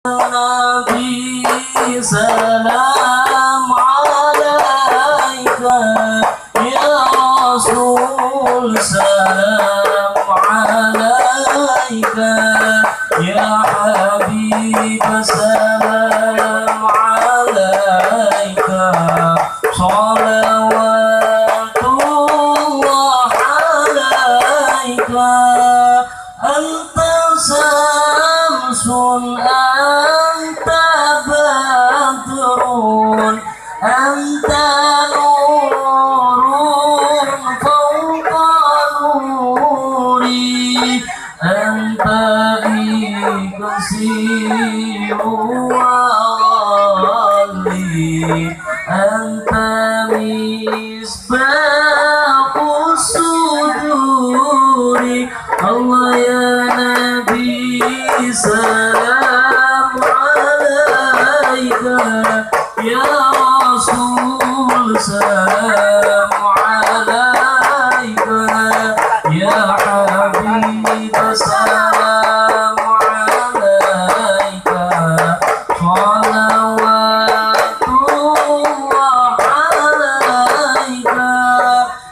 نبي سلام عليك يا رسول سلام عليك يا حبيب سلام عليك صلوات الله عليك أنت شمس أنت بدر أنت نور فوق نوري أنت إكسير وغالي أنت مصباح الصدور الله يا نبي سلام عليك يا رسول سلام عليك يا حبيب سلام عليك صلوات الله عليك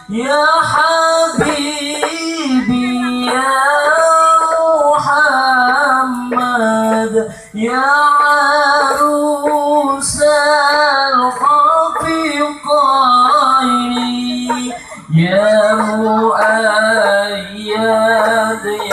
يا حبيبي يا محمد يا عروس